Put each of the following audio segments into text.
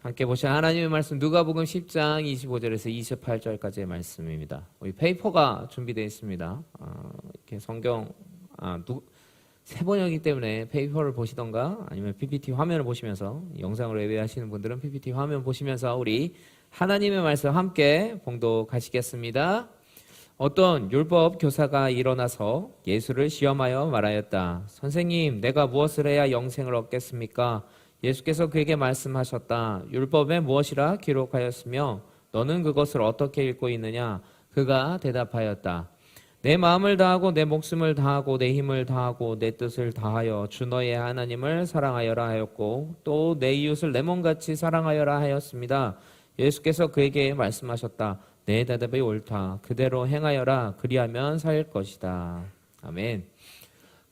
함께 보신 하나님의 말씀 누가복음 10장 25절에서 28절까지의 말씀입니다. 우리 페이퍼가 준비되어 있습니다. 이렇게 성경 세 번역이기 때문에 페이퍼를 보시던가 아니면 PPT 화면을 보시면서 영상으로 예배하시는 분들은 PPT 화면 보시면서 우리 하나님의 말씀 함께 봉독하시겠습니다. 어떤 율법 교사가 일어나서 예수를 시험하여 말하였다. 선생님, 내가 무엇을 해야 영생을 얻겠습니까? 예수께서 그에게 말씀하셨다. 율법에 무엇이라 기록하였으며 너는 그것을 어떻게 읽고 있느냐? 그가 대답하였다. 내 마음을 다하고 내 목숨을 다하고 내 힘을 다하고 내 뜻을 다하여 주 너의 하나님을 사랑하여라 하였고 또 내 이웃을 내 몸같이 사랑하여라 하였습니다. 예수께서 그에게 말씀하셨다. 내 대답이 옳다. 그대로 행하여라. 그리하면 살 것이다. 아멘.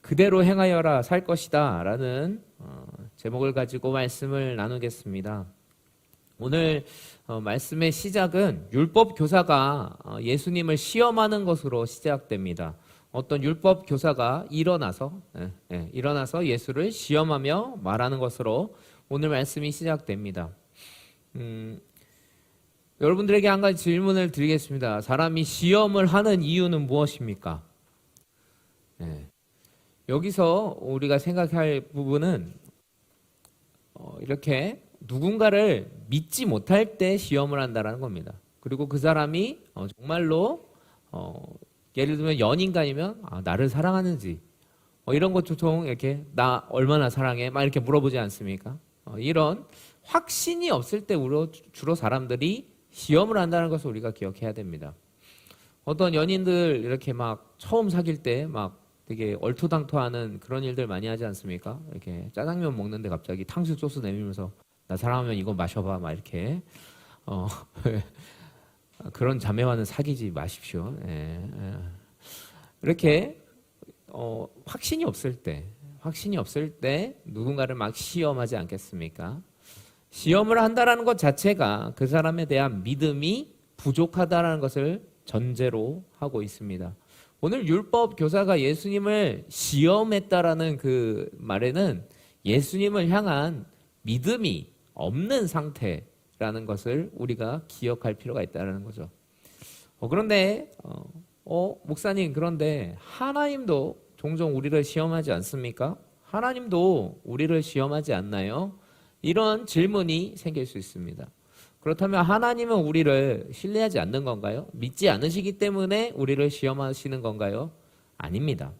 그대로 행하여라 살 것이다 라는 제목을 가지고 말씀을 나누겠습니다. 오늘 말씀의 시작은 율법 교사가 예수님을 시험하는 것으로 시작됩니다. 어떤 율법 교사가 일어나서 예수를 시험하며 말하는 것으로 오늘 말씀이 시작됩니다. 여러분들에게 한 가지 질문을 드리겠습니다. 사람이 시험을 하는 이유는 무엇입니까? 여기서 우리가 생각할 부분은 이렇게 누군가를 믿지 못할 때 시험을 한다는 겁니다. 그리고 그 사람이 정말로 예를 들면 연인간이면 나를 사랑하는지 이런 것 보통 이렇게 나 얼마나 사랑해? 막 이렇게 물어보지 않습니까? 이런 확신이 없을 때 주로 사람들이 시험을 한다는 것을 우리가 기억해야 됩니다. 어떤 연인들 이렇게 막 처음 사귈 때 막 되게 얼토당토하는 그런 일들 많이 하지 않습니까? 이렇게 짜장면 먹는데 갑자기 탕수육 소스 내밀면서 나 사랑하면 이거 마셔봐 막 이렇게 그런 자매와는 사귀지 마십시오. 이렇게 확신이 없을 때 누군가를 막 시험하지 않겠습니까? 시험을 한다라는 것 자체가 그 사람에 대한 믿음이 부족하다라는 것을 전제로 하고 있습니다. 오늘 율법 교사가 예수님을 시험했다라는 그 말에는 예수님을 향한 믿음이 없는 상태라는 것을 우리가 기억할 필요가 있다는 거죠. 그런데 목사님, 그런데 하나님도 종종 우리를 시험하지 않습니까? 하나님도 우리를 시험하지 않나요? 이런 질문이 생길 수 있습니다. 그렇다면 하나님은 우리를 신뢰하지 않는 건가요? 믿지 않으시기 때문에 우리를 시험하시는 건가요? 아닙니다.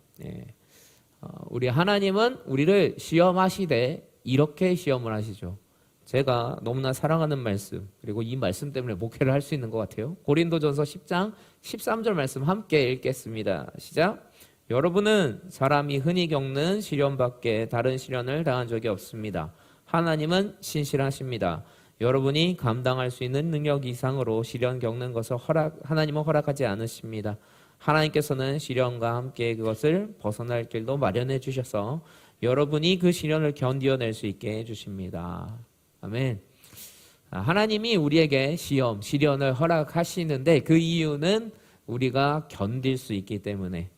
우리 하나님은 우리를 시험하시되 이렇게 시험을 하시죠. 제가 너무나 사랑하는 말씀, 그리고 이 말씀 때문에 목회를 할 수 있는 것 같아요. 고린도전서 10장 13절 말씀 함께 읽겠습니다. 시작. 여러분은 사람이 흔히 겪는 시련밖에 다른 시련을 당한 적이 없습니다. 하나님은 신실하십니다. 여러분이 감당할 수 있는 능력 이상으로 시련 겪는 것을 하나님은 허락하지 않으십니다. 하나님께서는 시련과 함께 그것을 벗어날 길도 마련해 주셔서 여러분이 그 시련을 견디어낼 수 있게 해주십니다. 아멘. 하나님이 우리에게 시련을 허락하시는데 그 이유는 우리가 견딜 수 있기 때문에.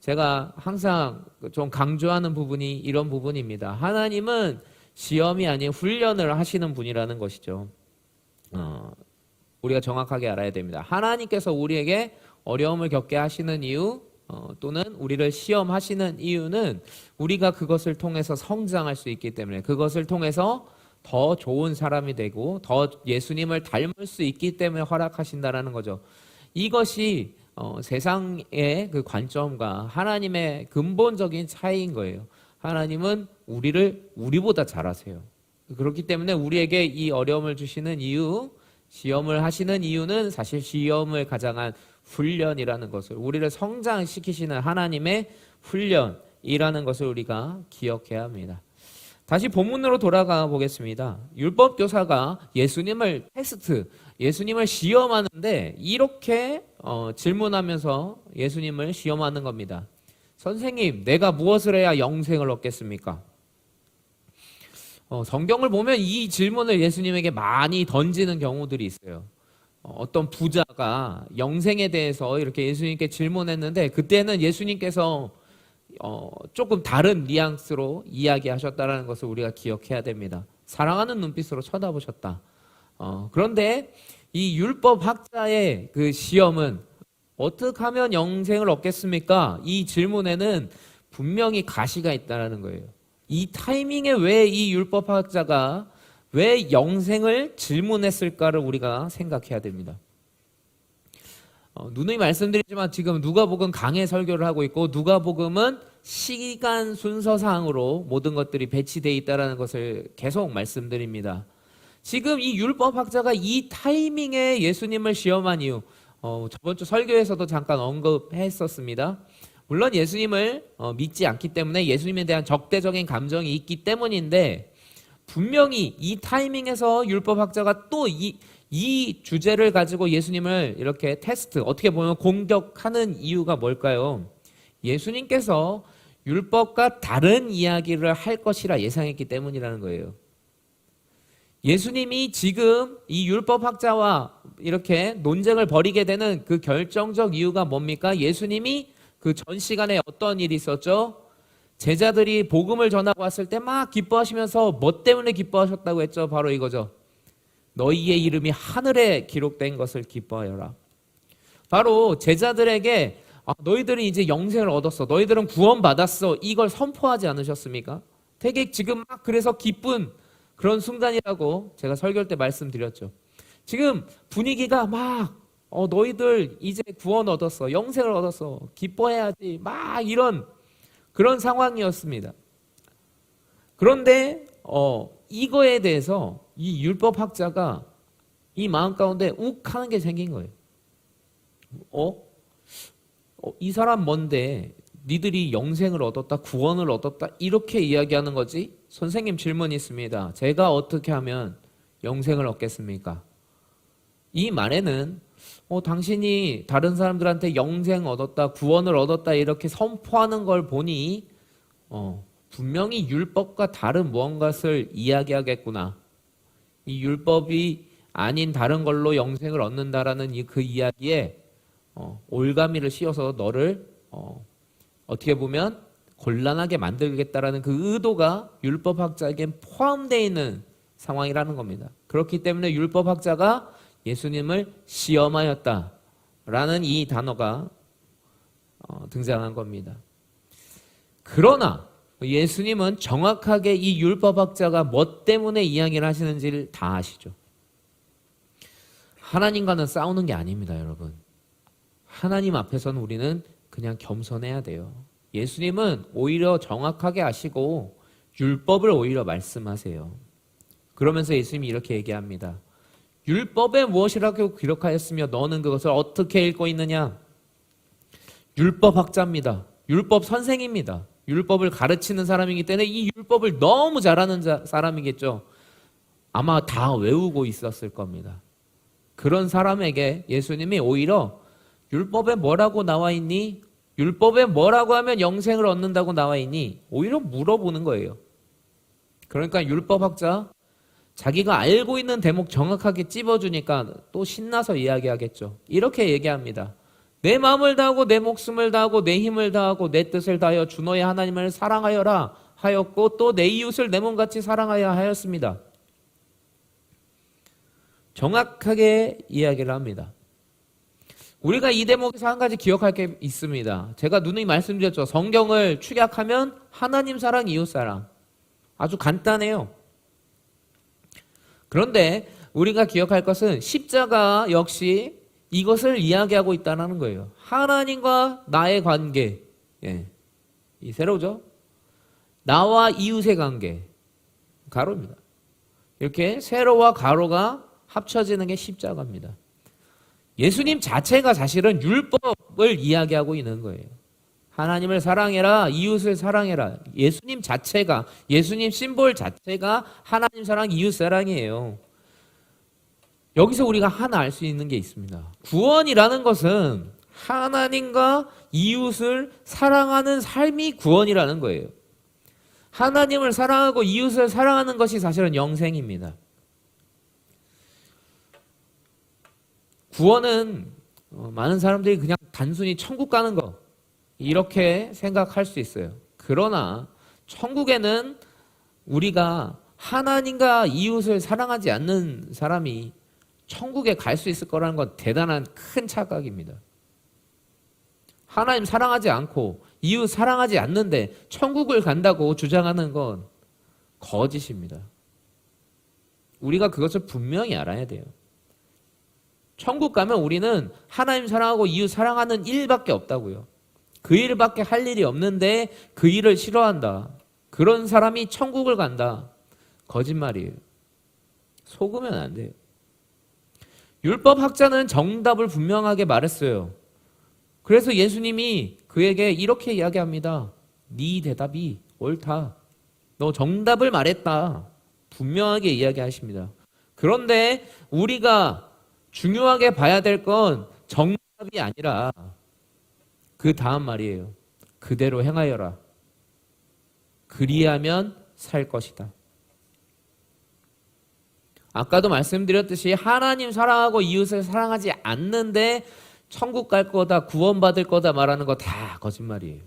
제가 항상 좀 강조하는 부분이 이런 부분입니다. 하나님은 시험이 아닌 훈련을 하시는 분이라는 것이죠. 우리가 정확하게 알아야 됩니다. 하나님께서 우리에게 어려움을 겪게 하시는 이유 또는 우리를 시험하시는 이유는 우리가 그것을 통해서 성장할 수 있기 때문에, 그것을 통해서 더 좋은 사람이 되고 더 예수님을 닮을 수 있기 때문에 허락하신다라는 거죠. 이것이 세상의 그 관점과 하나님의 근본적인 차이인 거예요. 하나님은 우리를 우리보다 잘 아세요. 그렇기 때문에 우리에게 이 어려움을 주시는 이유, 시험을 하시는 이유는 사실 시험을 가장한 훈련이라는 것을, 우리를 성장시키시는 하나님의 훈련이라는 것을 우리가 기억해야 합니다. 다시 본문으로 돌아가 보겠습니다. 율법 교사가 예수님을 예수님을 시험하는데 이렇게 질문하면서 예수님을 시험하는 겁니다. 선생님, 내가 무엇을 해야 영생을 얻겠습니까? 성경을 보면 이 질문을 예수님에게 많이 던지는 경우들이 있어요. 어떤 부자가 영생에 대해서 이렇게 예수님께 질문했는데 그때는 예수님께서 조금 다른 뉘앙스로 이야기하셨다는 것을 우리가 기억해야 됩니다. 사랑하는 눈빛으로 쳐다보셨다. 그런데 이 율법학자의 그 시험은 어떻게 하면 영생을 얻겠습니까? 이 질문에는 분명히 가시가 있다는 거예요. 이 타이밍에 왜 이 율법학자가 왜 영생을 질문했을까를 우리가 생각해야 됩니다. 누누이 말씀드리지만 지금 누가복음 강해 설교를 하고 있고 누가복음은 시간 순서상으로 모든 것들이 배치되어 있다는 것을 계속 말씀드립니다. 지금 이 율법학자가 이 타이밍에 예수님을 시험한 이유, 저번 주 설교에서도 잠깐 언급했었습니다. 물론 예수님을 믿지 않기 때문에 예수님에 대한 적대적인 감정이 있기 때문인데 분명히 이 타이밍에서 율법학자가 또 이 주제를 가지고 예수님을 이렇게 테스트, 어떻게 보면 공격하는 이유가 뭘까요? 예수님께서 율법과 다른 이야기를 할 것이라 예상했기 때문이라는 거예요. 예수님이 지금 이 율법학자와 이렇게 논쟁을 벌이게 되는 그 결정적 이유가 뭡니까? 예수님이 그 전 시간에 어떤 일이 있었죠? 제자들이 복음을 전하고 왔을 때 막 기뻐하시면서 뭐 때문에 기뻐하셨다고 했죠? 바로 이거죠. 너희의 이름이 하늘에 기록된 것을 기뻐하여라. 바로 제자들에게 너희들은 이제 영생을 얻었어. 너희들은 구원받았어. 이걸 선포하지 않으셨습니까? 되게 지금 막 그래서 기쁜 그런 순간이라고 제가 설교할 때 말씀드렸죠. 지금 분위기가 막 너희들 이제 구원 얻었어. 영생을 얻었어. 기뻐해야지. 막 이런 그런 상황이었습니다. 그런데 이거에 대해서 이 율법학자가 이 마음 가운데 욱 하는 게 생긴 거예요. 이 사람 뭔데 니들이 영생을 얻었다, 구원을 얻었다 이렇게 이야기하는 거지? 선생님 질문이 있습니다. 제가 어떻게 하면 영생을 얻겠습니까? 이 말에는 당신이 다른 사람들한테 영생 얻었다, 구원을 얻었다 이렇게 선포하는 걸 보니 분명히 율법과 다른 무언가를 이야기하겠구나. 이 율법이 아닌 다른 걸로 영생을 얻는다라는 그 이야기에 올가미를 씌워서 너를 어떻게 보면 곤란하게 만들겠다라는 그 의도가 율법학자에겐 포함되어 있는 상황이라는 겁니다. 그렇기 때문에 율법학자가 예수님을 시험하였다라는 이 단어가 등장한 겁니다. 그러나 예수님은 정확하게 이 율법학자가 뭐 때문에 이야기를 하시는지를 다 아시죠. 하나님과는 싸우는 게 아닙니다, 여러분. 하나님 앞에서는 우리는 그냥 겸손해야 돼요. 예수님은 오히려 정확하게 아시고 율법을 오히려 말씀하세요. 그러면서 예수님이 이렇게 얘기합니다. 율법에 무엇이라고 기록하였으며 너는 그것을 어떻게 읽고 있느냐? 율법학자입니다. 율법 선생입니다. 율법을 가르치는 사람이기 때문에 이 율법을 너무 잘하는 사람이겠죠. 아마 다 외우고 있었을 겁니다. 그런 사람에게 예수님이 오히려 율법에 뭐라고 나와 있니? 율법에 뭐라고 하면 영생을 얻는다고 나와 있니? 오히려 물어보는 거예요. 그러니까 율법학자 자기가 알고 있는 대목 정확하게 찝어주니까 또 신나서 이야기하겠죠. 이렇게 얘기합니다. 내 마음을 다하고 내 목숨을 다하고 내 힘을 다하고 내 뜻을 다하여 주 너의 하나님을 사랑하여라 하였고 또 내 이웃을 내 몸같이 사랑하여 하였습니다. 정확하게 이야기를 합니다. 우리가 이 대목에서 한 가지 기억할 게 있습니다. 제가 누누이 말씀드렸죠. 성경을 축약하면 하나님 사랑, 이웃 사랑. 아주 간단해요. 그런데 우리가 기억할 것은 십자가 역시 이것을 이야기하고 있다는 거예요. 하나님과 나의 관계. 이 세로죠. 나와 이웃의 관계. 가로입니다. 이렇게 세로와 가로가 합쳐지는 게 십자가입니다. 예수님 자체가 사실은 율법을 이야기하고 있는 거예요. 하나님을 사랑해라, 이웃을 사랑해라. 예수님 자체가, 예수님 심볼 자체가 하나님 사랑, 이웃 사랑이에요. 여기서 우리가 하나 알 수 있는 게 있습니다. 구원이라는 것은 하나님과 이웃을 사랑하는 삶이 구원이라는 거예요. 하나님을 사랑하고 이웃을 사랑하는 것이 사실은 영생입니다. 구원은 많은 사람들이 그냥 단순히 천국 가는 거 이렇게 생각할 수 있어요. 그러나 천국에는 우리가 하나님과 이웃을 사랑하지 않는 사람이 천국에 갈 수 있을 거라는 건 대단한 큰 착각입니다. 하나님 사랑하지 않고 이웃 사랑하지 않는데 천국을 간다고 주장하는 건 거짓입니다. 우리가 그것을 분명히 알아야 돼요. 천국 가면 우리는 하나님 사랑하고 이웃 사랑하는 일밖에 없다고요. 그 일밖에 할 일이 없는데 그 일을 싫어한다. 그런 사람이 천국을 간다. 거짓말이에요. 속으면 안 돼요. 율법학자는 정답을 분명하게 말했어요. 그래서 예수님이 그에게 이렇게 이야기합니다. 네 대답이 옳다. 너 정답을 말했다. 분명하게 이야기하십니다. 그런데 우리가 중요하게 봐야 될 건 정답이 아니라 그 다음 말이에요. 그대로 행하여라. 그리하면 살 것이다. 아까도 말씀드렸듯이 하나님 사랑하고 이웃을 사랑하지 않는데 천국 갈 거다, 구원받을 거다 말하는 거 다 거짓말이에요.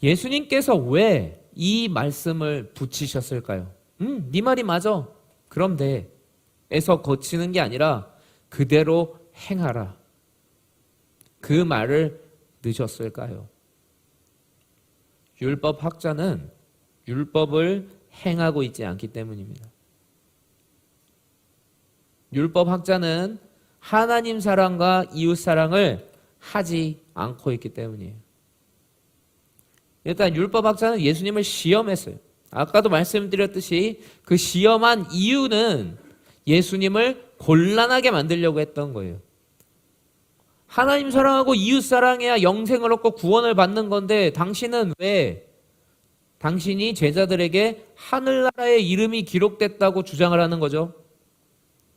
예수님께서 왜 이 말씀을 붙이셨을까요? 네 말이 맞아. 그럼 돼. 에서 거치는 게 아니라 그대로 행하라. 그 말을 넣으셨을까요? 율법학자는 율법을 행하고 있지 않기 때문입니다. 율법학자는 하나님 사랑과 이웃 사랑을 하지 않고 있기 때문이에요. 일단 율법학자는 예수님을 시험했어요. 아까도 말씀드렸듯이 그 시험한 이유는 예수님을 곤란하게 만들려고 했던 거예요. 하나님 사랑하고 이웃 사랑해야 영생을 얻고 구원을 받는 건데 당신은 왜 당신이 제자들에게 하늘나라의 이름이 기록됐다고 주장을 하는 거죠?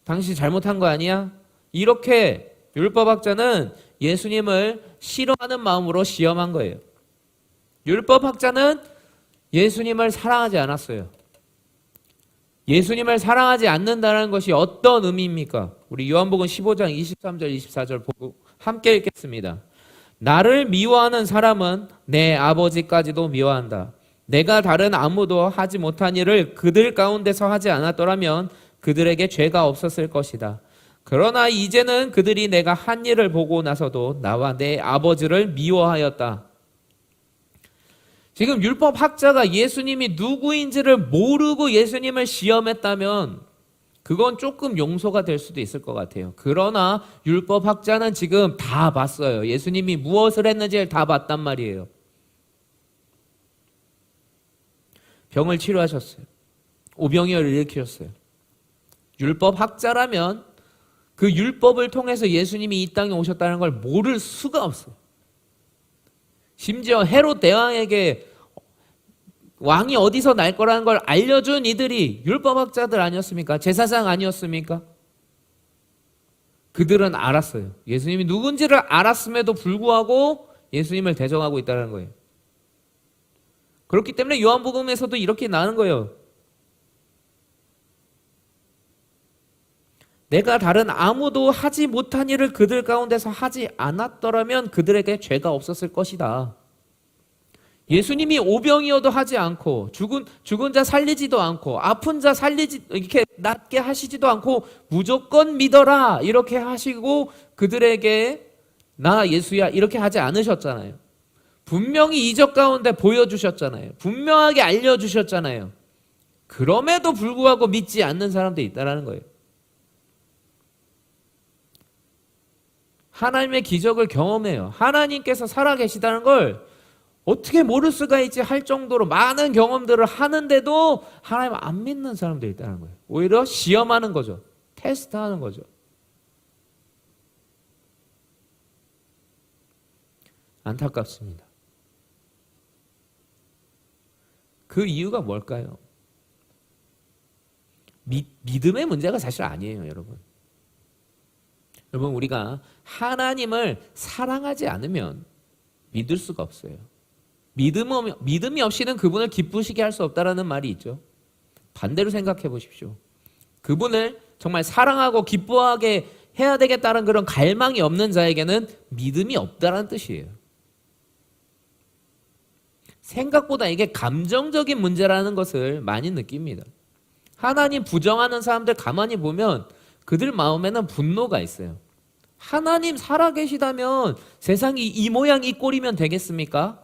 당신이 잘못한 거 아니야? 이렇게 율법학자는 예수님을 싫어하는 마음으로 시험한 거예요. 율법학자는 예수님을 사랑하지 않았어요. 예수님을 사랑하지 않는다는 것이 어떤 의미입니까? 우리 요한복음 15장 23절 24절 보고 함께 읽겠습니다. 나를 미워하는 사람은 내 아버지까지도 미워한다. 내가 다른 아무도 하지 못한 일을 그들 가운데서 하지 않았더라면 그들에게 죄가 없었을 것이다. 그러나 이제는 그들이 내가 한 일을 보고 나서도 나와 내 아버지를 미워하였다. 지금 율법학자가 예수님이 누구인지를 모르고 예수님을 시험했다면 그건 조금 용서가 될 수도 있을 것 같아요. 그러나 율법학자는 지금 다 봤어요. 예수님이 무엇을 했는지를 다 봤단 말이에요. 병을 치료하셨어요. 오병이어를 일으키셨어요. 율법학자라면 그 율법을 통해서 예수님이 이 땅에 오셨다는 걸 모를 수가 없어요. 심지어 헤롯 대왕에게 왕이 어디서 날 거라는 걸 알려준 이들이 율법학자들 아니었습니까? 제사장 아니었습니까? 그들은 알았어요. 예수님이 누군지를 알았음에도 불구하고 예수님을 대적하고 있다는 거예요. 그렇기 때문에 요한복음에서도 이렇게 나오는 거예요. 내가 다른 아무도 하지 못한 일을 그들 가운데서 하지 않았더라면 그들에게 죄가 없었을 것이다. 예수님이 오병이어도 하지 않고 죽은 자 살리지도 않고 아픈 자 이렇게 낫게 하시지도 않고 무조건 믿어라 이렇게 하시고 그들에게 나 예수야 이렇게 하지 않으셨잖아요. 분명히 이적 가운데 보여주셨잖아요. 분명하게 알려주셨잖아요. 그럼에도 불구하고 믿지 않는 사람들이 있다는 거예요. 하나님의 기적을 경험해요. 하나님께서 살아계시다는 걸 어떻게 모를 수가 있지 할 정도로 많은 경험들을 하는데도 하나님 안 믿는 사람들이 있다는 거예요. 오히려 시험하는 거죠. 테스트하는 거죠. 안타깝습니다. 그 이유가 뭘까요? 믿음의 문제가 사실 아니에요, 여러분. 여러분, 우리가 하나님을 사랑하지 않으면 믿을 수가 없어요. 믿음이 없이는 그분을 기쁘시게 할 수 없다라는 말이 있죠. 반대로 생각해 보십시오. 그분을 정말 사랑하고 기뻐하게 해야 되겠다는 그런 갈망이 없는 자에게는 믿음이 없다는 뜻이에요. 생각보다 이게 감정적인 문제라는 것을 많이 느낍니다. 하나님 부정하는 사람들 가만히 보면 그들 마음에는 분노가 있어요. 하나님 살아계시다면 세상이 이 모양 이 꼴이면 되겠습니까?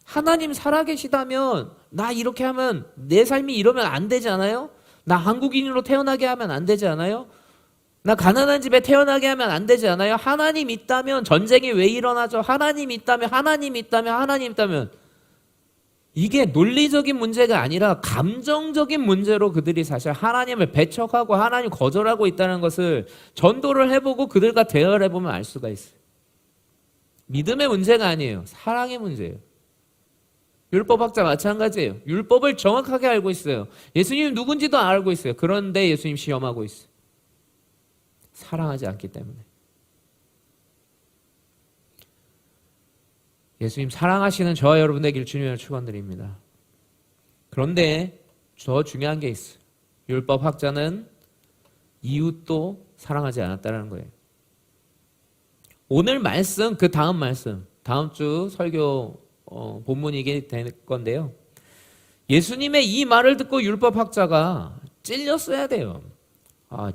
하나님 살아계시다면 나 이렇게 하면 내 삶이 이러면 안 되지 않아요? 나 한국인으로 태어나게 하면 안 되지 않아요? 나 가난한 집에 태어나게 하면 안 되지 않아요? 하나님 있다면 전쟁이 왜 일어나죠? 하나님 있다면 하나님 있다면 하나님 있다면 이게 논리적인 문제가 아니라 감정적인 문제로 그들이 사실 하나님을 배척하고 하나님 거절하고 있다는 것을 전도를 해보고 그들과 대화를 해보면 알 수가 있어요. 믿음의 문제가 아니에요. 사랑의 문제예요. 율법학자 마찬가지예요. 율법을 정확하게 알고 있어요. 예수님 누군지도 알고 있어요. 그런데 예수님 시험하고 있어요. 사랑하지 않기 때문에. 예수님 사랑하시는 저와 여러분 되길 주님으로 축원드립니다. 그런데 더 중요한 게 있어요. 율법학자는 이웃도 사랑하지 않았다는 거예요. 오늘 말씀, 그 다음 말씀, 다음 주 설교 본문이게 될 건데요. 예수님의 이 말을 듣고 율법학자가 찔렸어야 돼요.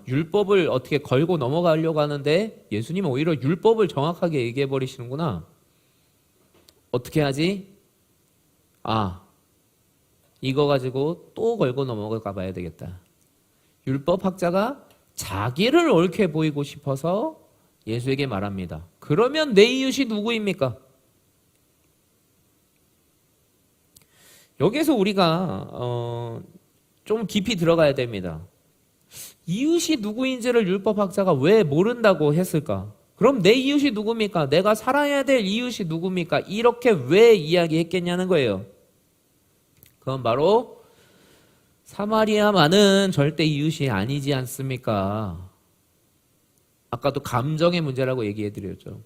율법을 어떻게 걸고 넘어가려고 하는데 예수님은 오히려 율법을 정확하게 얘기해 버리시는구나. 어떻게 하지? 이거 가지고 또 걸고 넘어가 봐야 되겠다. 율법학자가 자기를 옳게 보이고 싶어서 예수에게 말합니다. 그러면 내 이웃이 누구입니까? 여기서 우리가 좀 깊이 들어가야 됩니다. 이웃이 누구인지를 율법학자가 왜 모른다고 했을까? 그럼 내 이웃이 누굽니까? 내가 사랑해야 될 이웃이 누굽니까? 이렇게 왜 이야기했겠냐는 거예요. 그건 바로 사마리아만은 절대 이웃이 아니지 않습니까? 아까도 감정의 문제라고 얘기해드렸죠.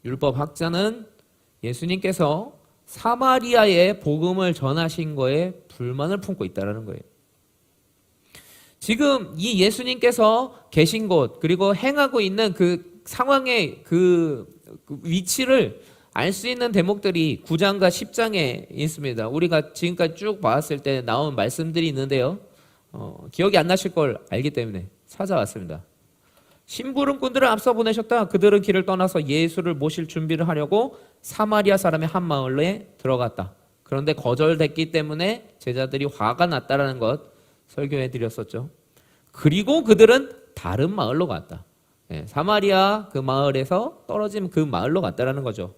율법학자는 예수님께서 사마리아에 복음을 전하신 거에 불만을 품고 있다는 거예요. 지금 이 예수님께서 계신 곳 그리고 행하고 있는 그 상황의 그 위치를 알 수 있는 대목들이 9장과 10장에 있습니다. 우리가 지금까지 쭉 봤을 때 나온 말씀들이 있는데요. 기억이 안 나실 걸 알기 때문에 찾아왔습니다. 심부름꾼들을 앞서 보내셨다. 그들은 길을 떠나서 예수를 모실 준비를 하려고 사마리아 사람의 한 마을에 들어갔다. 그런데 거절됐기 때문에 제자들이 화가 났다는 것 설교해 드렸었죠. 그리고 그들은 다른 마을로 갔다. 사마리아 그 마을에서 떨어진 그 마을로 갔다는 거죠.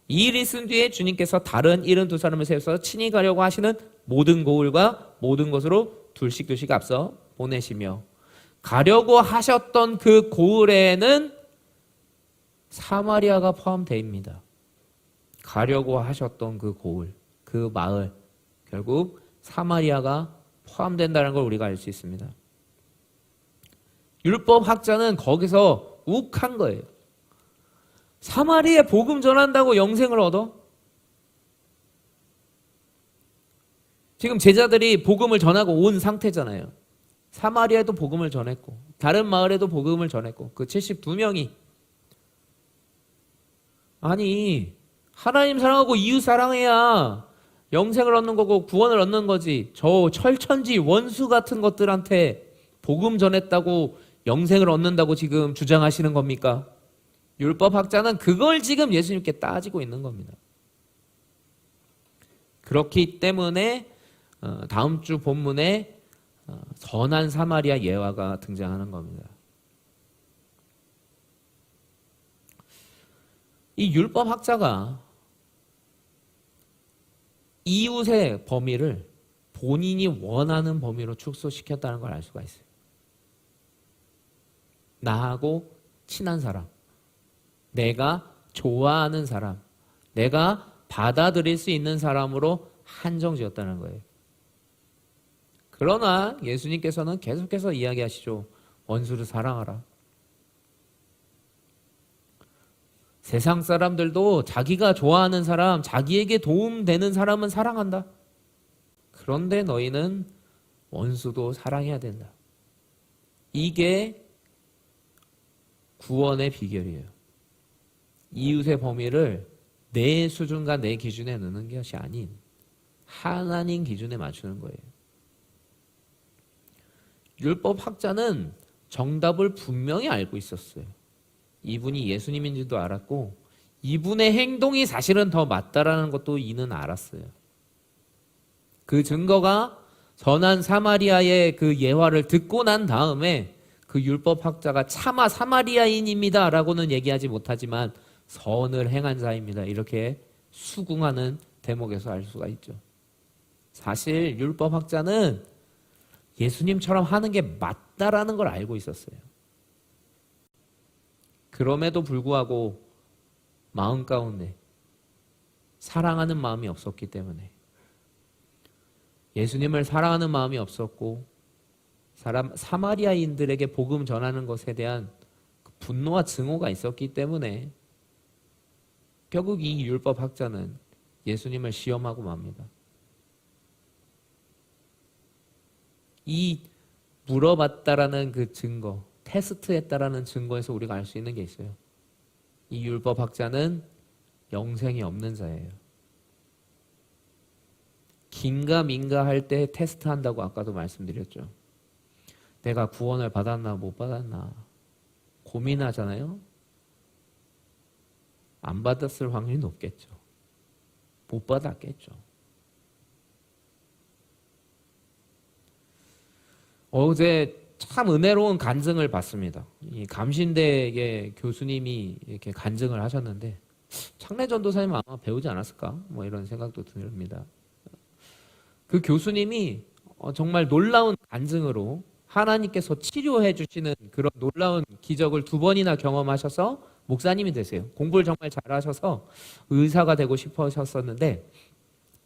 이 일이 있은 뒤에 주님께서 다른 72사람을 세워서 친히 가려고 하시는 모든 고을과 모든 곳으로 둘씩 앞서 보내시며 가려고 하셨던 그 고을에는 사마리아가 포함되어 있습니다. 가려고 하셨던 그 고을, 그 마을, 결국 사마리아가 포함된다는 걸 우리가 알 수 있습니다. 율법학자는 거기서 욱한 거예요. 사마리아에 복음 전한다고 영생을 얻어? 지금 제자들이 복음을 전하고 온 상태잖아요. 사마리아에도 복음을 전했고 다른 마을에도 복음을 전했고 그 72명이 아니 하나님 사랑하고 이웃 사랑해야 영생을 얻는 거고 구원을 얻는 거지. 저 철천지 원수 같은 것들한테 복음 전했다고 영생을 얻는다고 지금 주장하시는 겁니까? 율법학자는 그걸 지금 예수님께 따지고 있는 겁니다. 그렇기 때문에 다음 주 본문에 선한 사마리아 예화가 등장하는 겁니다. 이 율법학자가 이웃의 범위를 본인이 원하는 범위로 축소시켰다는 걸 알 수가 있어요. 나하고 친한 사람, 내가 좋아하는 사람, 내가 받아들일 수 있는 사람으로 한정지었다는 거예요. 그러나 예수님께서는 계속해서 이야기하시죠. 원수를 사랑하라. 세상 사람들도 자기가 좋아하는 사람, 자기에게 도움되는 사람은 사랑한다. 그런데 너희는 원수도 사랑해야 된다. 이게 구원의 비결이에요. 이웃의 범위를 내 수준과 내 기준에 넣는 것이 아닌 하나님 기준에 맞추는 거예요. 율법학자는 정답을 분명히 알고 있었어요. 이분이 예수님인지도 알았고 이분의 행동이 사실은 더 맞다라는 것도 이는 알았어요. 그 증거가 선한 사마리아의 그 예화를 듣고 난 다음에 그 율법학자가 차마 사마리아인입니다 라고는 얘기하지 못하지만 선을 행한 자입니다 이렇게 수긍하는 대목에서 알 수가 있죠. 사실 율법학자는 예수님처럼 하는 게 맞다라는 걸 알고 있었어요. 그럼에도 불구하고 마음 가운데 사랑하는 마음이 없었기 때문에, 예수님을 사랑하는 마음이 없었고 사마리아인들에게 복음 전하는 것에 대한 분노와 증오가 있었기 때문에 결국 이 율법학자는 예수님을 시험하고 맙니다. 이 물어봤다라는 그 증거, 테스트했다라는 증거에서 우리가 알 수 있는 게 있어요. 이 율법학자는 영생이 없는 자예요. 긴가민가 할 때 테스트한다고 아까도 말씀드렸죠. 내가 구원을 받았나 못 받았나 고민하잖아요. 안 받았을 확률이 높겠죠. 못 받았겠죠. 어제 참 은혜로운 간증을 받습니다. 이 감신대의 교수님이 이렇게 간증을 하셨는데 창래 전도사님 아마 배우지 않았을까? 뭐 이런 생각도 듭니다. 그 교수님이 정말 놀라운 간증으로 하나님께서 치료해 주시는 그런 놀라운 기적을 2번이나 경험하셔서 목사님이 되세요. 공부를 정말 잘하셔서 의사가 되고 싶으셨었는데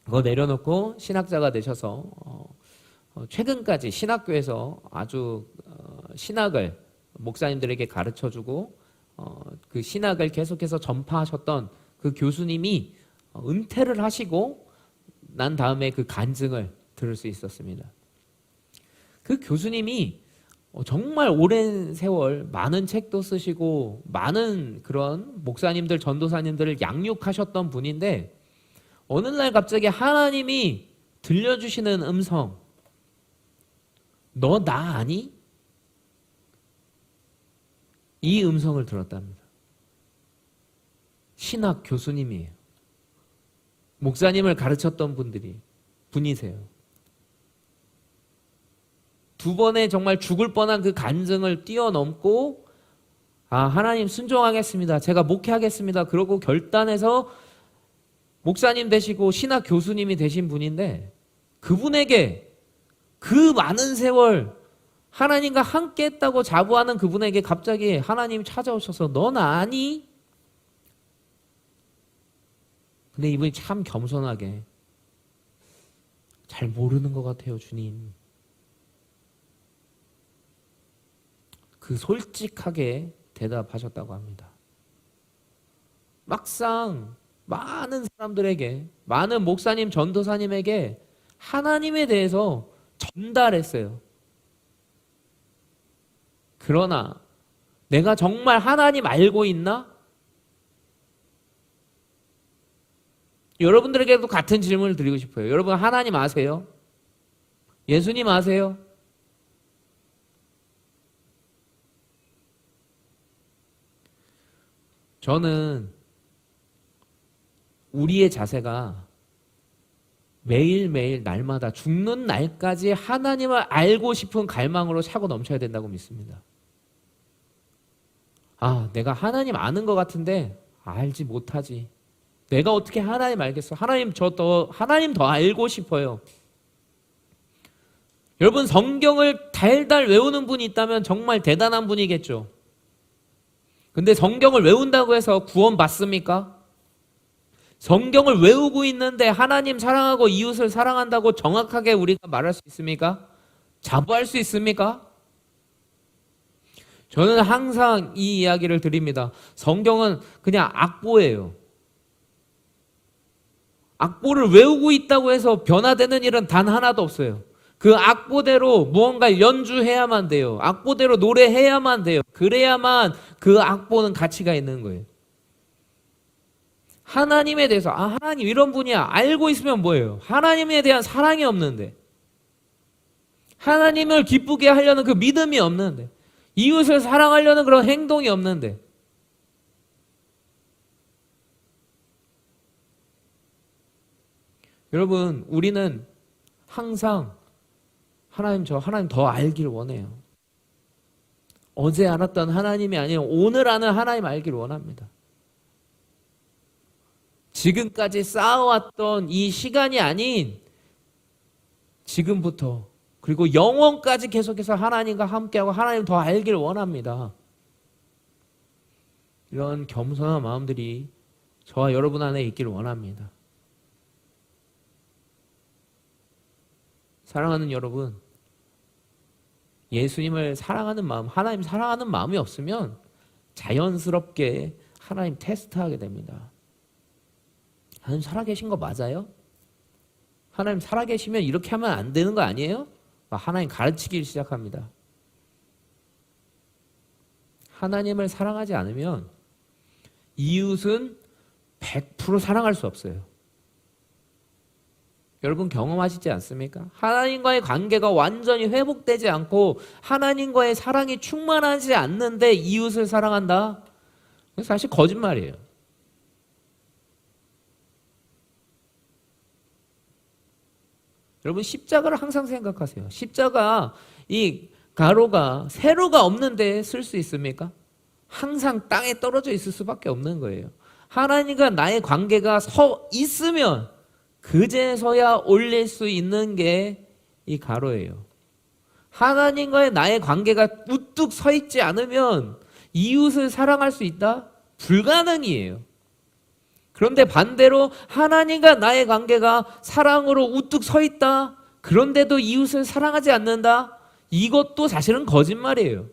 그거 내려놓고 신학자가 되셔서 최근까지 신학교에서 아주 신학을 목사님들에게 가르쳐주고 그 신학을 계속해서 전파하셨던 그 교수님이 은퇴를 하시고 난 다음에 그 간증을 들을 수 있었습니다. 그 교수님이 정말 오랜 세월 많은 책도 쓰시고 많은 그런 목사님들, 전도사님들을 양육하셨던 분인데 어느 날 갑자기 하나님이 들려주시는 음성, 너 나 아니? 이 음성을 들었답니다. 신학 교수님이에요. 목사님을 가르쳤던 분이세요. 2번의 정말 죽을 뻔한 그 간증을 뛰어넘고 하나님 순종하겠습니다. 제가 목회하겠습니다. 그러고 결단해서 목사님 되시고 신학 교수님이 되신 분인데 그분에게 그 많은 세월 하나님과 함께 했다고 자부하는 그분에게 갑자기 하나님이 찾아오셔서 넌 아니? 근데 이분이 참 겸손하게 잘 모르는 것 같아요, 주님. 그 솔직하게 대답하셨다고 합니다. 막상 많은 사람들에게, 많은 목사님, 전도사님에게 하나님에 대해서 전달했어요. 그러나 내가 정말 하나님 알고 있나? 여러분들에게도 같은 질문을 드리고 싶어요. 여러분 하나님 아세요? 예수님 아세요? 저는 우리의 자세가 매일매일 날마다 죽는 날까지 하나님을 알고 싶은 갈망으로 차고 넘쳐야 된다고 믿습니다. 내가 하나님 아는 것 같은데 알지 못하지. 내가 어떻게 하나님 알겠어? 하나님 더 알고 싶어요. 여러분 성경을 달달 외우는 분이 있다면 정말 대단한 분이겠죠. 근데 성경을 외운다고 해서 구원 받습니까? 성경을 외우고 있는데 하나님 사랑하고 이웃을 사랑한다고 정확하게 우리가 말할 수 있습니까? 자부할 수 있습니까? 저는 항상 이 이야기를 드립니다. 성경은 그냥 악보예요. 악보를 외우고 있다고 해서 변화되는 일은 단 하나도 없어요. 그 악보대로 무언가 연주해야만 돼요. 악보대로 노래해야만 돼요. 그래야만 그 악보는 가치가 있는 거예요. 하나님에 대해서 하나님 이런 분이야 알고 있으면 뭐예요? 하나님에 대한 사랑이 없는데, 하나님을 기쁘게 하려는 그 믿음이 없는데, 이웃을 사랑하려는 그런 행동이 없는데, 여러분 우리는 항상 하나님 더 알기를 원해요. 어제 알았던 하나님이 아니라 오늘 아는 하나님 알기를 원합니다. 지금까지 쌓아왔던 이 시간이 아닌 지금부터 그리고 영원까지 계속해서 하나님과 함께하고 하나님 더 알기를 원합니다. 이런 겸손한 마음들이 저와 여러분 안에 있기를 원합니다. 사랑하는 여러분, 예수님을 사랑하는 마음, 하나님 사랑하는 마음이 없으면 자연스럽게 하나님 테스트하게 됩니다. 하나님 살아계신 거 맞아요? 하나님 살아계시면 이렇게 하면 안 되는 거 아니에요? 하나님 가르치기 시작합니다. 하나님을 사랑하지 않으면 이웃은 100% 사랑할 수 없어요. 여러분 경험하시지 않습니까? 하나님과의 관계가 완전히 회복되지 않고 하나님과의 사랑이 충만하지 않는데 이웃을 사랑한다? 사실 거짓말이에요. 여러분 십자가를 항상 생각하세요. 십자가 이 가로가 세로가 없는데 쓸 수 있습니까? 항상 땅에 떨어져 있을 수밖에 없는 거예요. 하나님과 나의 관계가 서 있으면 그제서야 올릴 수 있는 게 이 가로예요. 하나님과의 나의 관계가 우뚝 서 있지 않으면 이웃을 사랑할 수 있다? 불가능이에요. 그런데 반대로 하나님과 나의 관계가 사랑으로 우뚝 서 있다? 그런데도 이웃을 사랑하지 않는다? 이것도 사실은 거짓말이에요.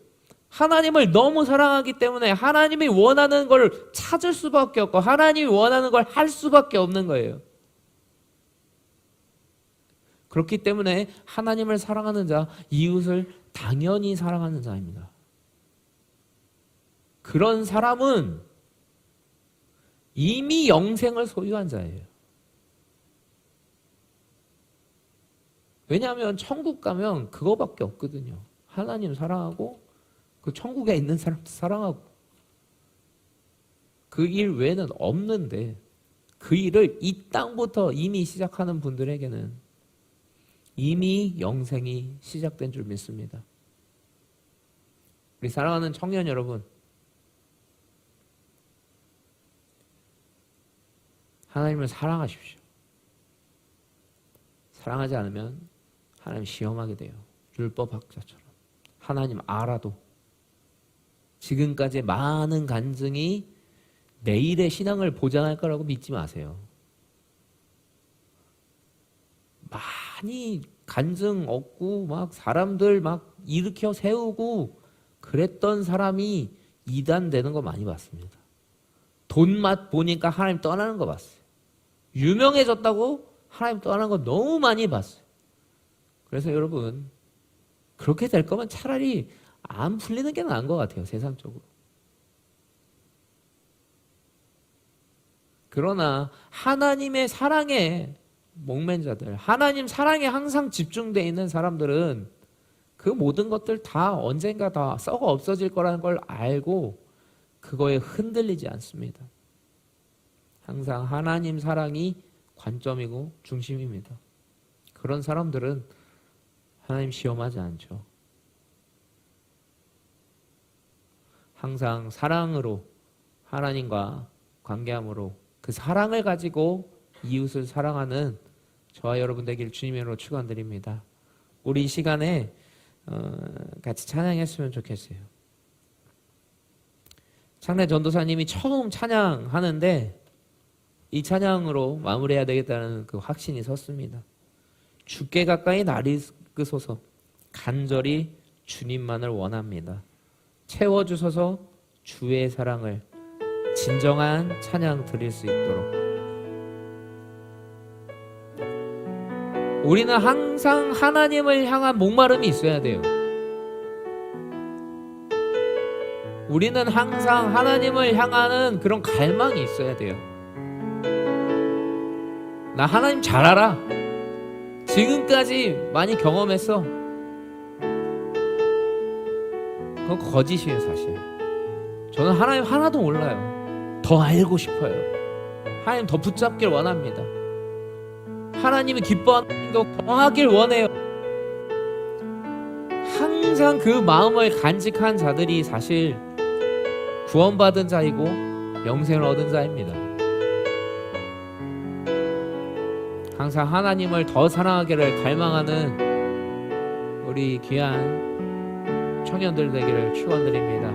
하나님을 너무 사랑하기 때문에 하나님이 원하는 걸 찾을 수밖에 없고 하나님이 원하는 걸 할 수밖에 없는 거예요. 그렇기 때문에 하나님을 사랑하는 자, 이웃을 당연히 사랑하는 자입니다. 그런 사람은 이미 영생을 소유한 자예요. 왜냐하면 천국 가면 그거밖에 없거든요. 하나님 사랑하고 그 천국에 있는 사람도 사랑하고 그 일 외에는 없는데 그 일을 이 땅부터 이미 시작하는 분들에게는 이미 영생이 시작된 줄 믿습니다. 우리 사랑하는 청년 여러분, 하나님을 사랑하십시오. 사랑하지 않으면 하나님 시험하게 돼요. 율법학자처럼. 하나님 알아도 지금까지 많은 간증이 내일의 신앙을 보장할 거라고 믿지 마세요. 많이 간증 얻고 막 사람들 막 일으켜 세우고 그랬던 사람이 이단되는 거 많이 봤습니다. 돈맛 보니까 하나님 떠나는 거 봤어요. 유명해졌다고 하나님 떠나는 거 너무 많이 봤어요. 그래서 여러분 그렇게 될 거면 차라리 안 풀리는 게 나은 것 같아요. 세상적으로. 그러나 하나님의 사랑에 목맨 자들, 하나님 사랑에 항상 집중되어 있는 사람들은 그 모든 것들 다 언젠가 다 썩어 없어질 거라는 걸 알고 그거에 흔들리지 않습니다. 항상 하나님 사랑이 관점이고 중심입니다. 그런 사람들은 하나님 시험하지 않죠. 항상 사랑으로 하나님과 관계함으로 그 사랑을 가지고 이웃을 사랑하는 저와 여러분 되길 주님의 이름으로 축원드립니다. 우리 이 시간에 같이 찬양했으면 좋겠어요. 창래 전도사님이 처음 찬양하는데 이 찬양으로 마무리해야 되겠다는 그 확신이 섰습니다. 주께 가까이 나를 이끄소서 간절히 주님만을 원합니다. 채워주소서 주의 사랑을 진정한 찬양 드릴 수 있도록 우리는 항상 하나님을 향한 목마름이 있어야 돼요. 우리는 항상 하나님을 향하는 그런 갈망이 있어야 돼요. 나 하나님 잘 알아. 지금까지 많이 경험했어. 그건 거짓이에요, 사실. 저는 하나님 하나도 몰라요. 더 알고 싶어요. 하나님 더 붙잡길 원합니다. 하나님이 기뻐하는 거 더 하길 원해요. 항상 그 마음을 간직한 자들이 사실 구원받은 자이고 영생을 얻은 자입니다. 항상 하나님을 더 사랑하기를 갈망하는 우리 귀한 청년들 되기를 축원드립니다.